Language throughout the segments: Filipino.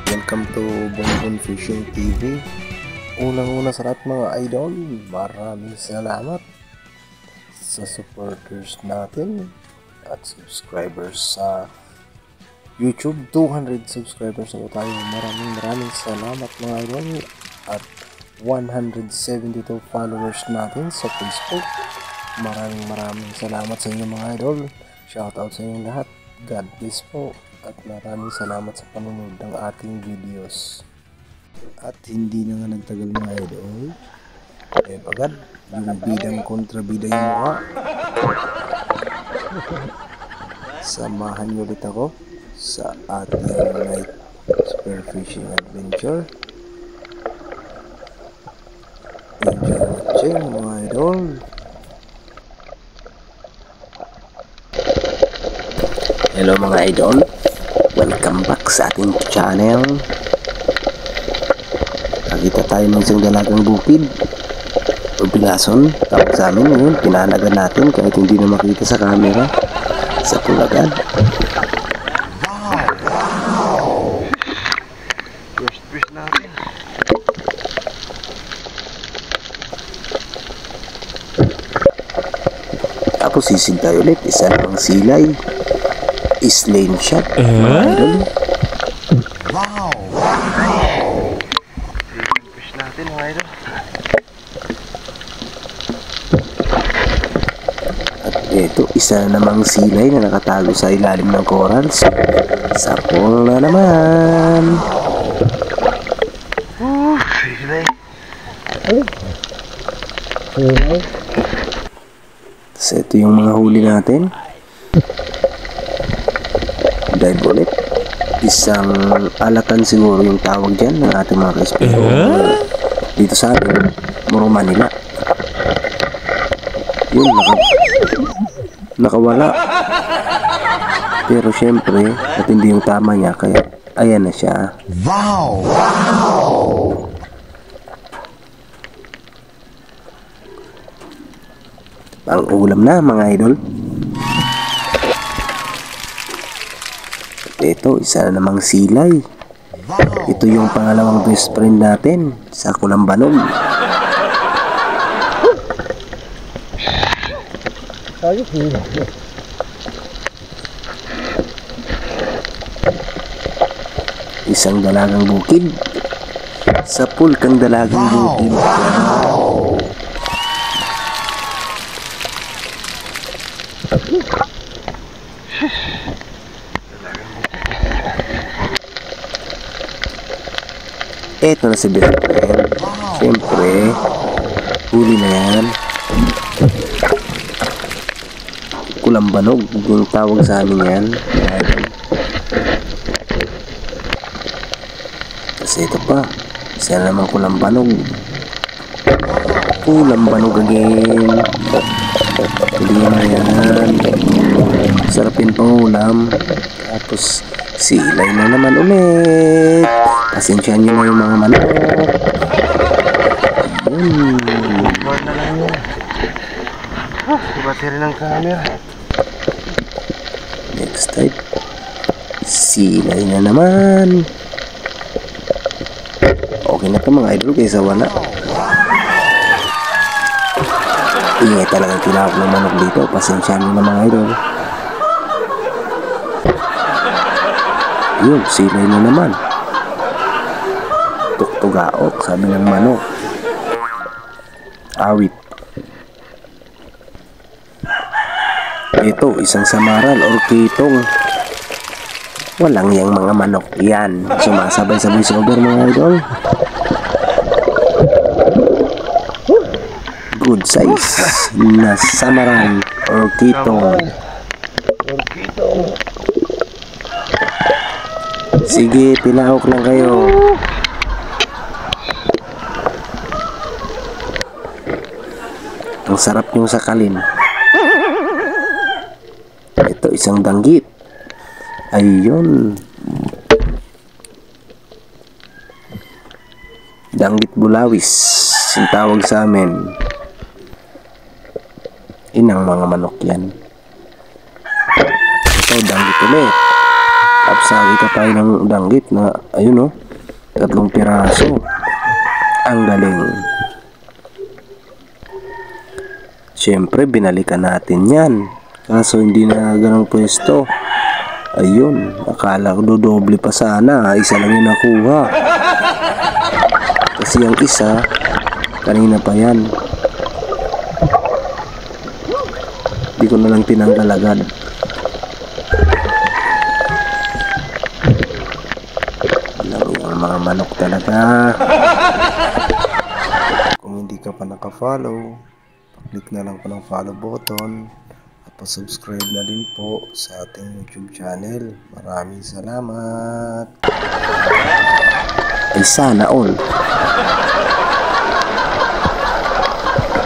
Welcome to Bonbon Fishing TV. Unang-una sa lahat mga idol, maraming salamat sa supporters natin at subscribers sa YouTube. 200 subscribers na tayo. Maraming salamat mga idol. At 172 followers natin sa Facebook. Maraming salamat sa inyo mga idol. Shoutout sa inyo lahat. God bless po. At maraming salamat sa panonood ng ating videos. At hindi na nga nagtagal mga idol, agad yung bidang kontrabida yung mukha. Samahan niyo ulit ako sa ating night spearfishing adventure. Enjoy watching mga idol. Hello mga idol, welcome back sa ating channel. Nakita tayo ng isang dalagang bukid o bilason. Tawag sa amin yun, pinanagan natin kahit hindi na makita sa camera sa pulagan. Wow! First fish natin. Tapos sisig tayo ulit, isa namang silay. Is-lane shot, mga idol. Wow! Fish natin mga idol. At ito, isa namang silay na nakatago sa ilalim ng corals. Sa pool na naman. Silay. So ito yung mga huli natin. Dive ulit. Isang alatan siguro yung tawag dyan ng ating mga ka-spear. Dito sa atin, Muro Manila. Yun, nakawala. Pero syempre, at hindi yung tama niya, kaya ayan na siya. Wow! Ang ulam na mga idol. Ito, isa na namang silay. Ito yung pangalawang best friend natin sa Kulambanog. Isang dalagang bukid sa pulkang dalagang bukid. Eto na si best friend. Siyempre, huli na yan. Kulambanog yung tawag sa amin yan. Kasi ito pa, isa na naman kulambanog. Kulambanog again. Huli na yan. Sarapin pang ulam. Tapos silay na naman ulit. Pasensyahan nyo na yung mga manok. Board na lang yun. Battery ng camera. Next type. Silay na naman. Okay na ito mga idol kaysa wala. Ingay talagang tinawag ng manok dito. Pasensyahan nyo na mga idol. Yun, silay na naman. Tuktugaok, sabi ng manok. Awit. Ito, isang samaral or kitong. Walang yang mga manok yan. Sumasabay-sabay sa over mga idol. Good size na samaral or kitong. Sige, pilahok lang kayo. Ang sarap yung sakalin. Ito isang danggit. Ayun. Danggit bulawis. Yung tawag sa amin. Inang mga manok yan. Ito, danggit ulit. Tapsagi ka tayo ng danggit na, ayun o, 3 piraso. Ang galing. Siyempre, binalikan natin yan. Kaso hindi na ganang pwesto. Ayun, akala ko dodoble pa sana. Isa lang yung nakuha. Kasi yung isa, kanina pa yan. Di ko na lang tinanggal agad. Alam yung mga manok talaga. Kung hindi ka pa naka-follow, click na lang po ng follow button at pa-subscribe na din po sa ating YouTube channel. Maraming salamat. Ay sana all.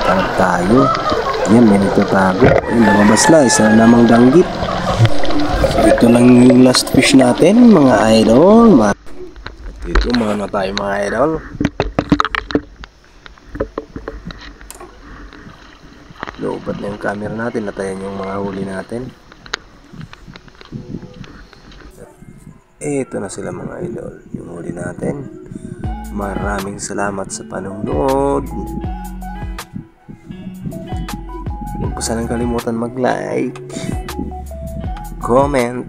Tanap tayo. Ayan, may nagtatago. Ayun, lumabas na. Isa na namang danggit. So, ito lang yung last fish natin, mga idol. At ito, mga tayo mga idol. Loobat na yung camera natin. Natayan yung mga huli natin. Ito na sila mga idol. Yung huli natin. Maraming salamat sa panonood. Huwag po sanang kalimutan mag-like, comment,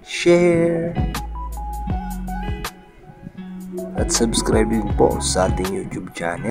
share, at subscribe din po sa ating YouTube channel.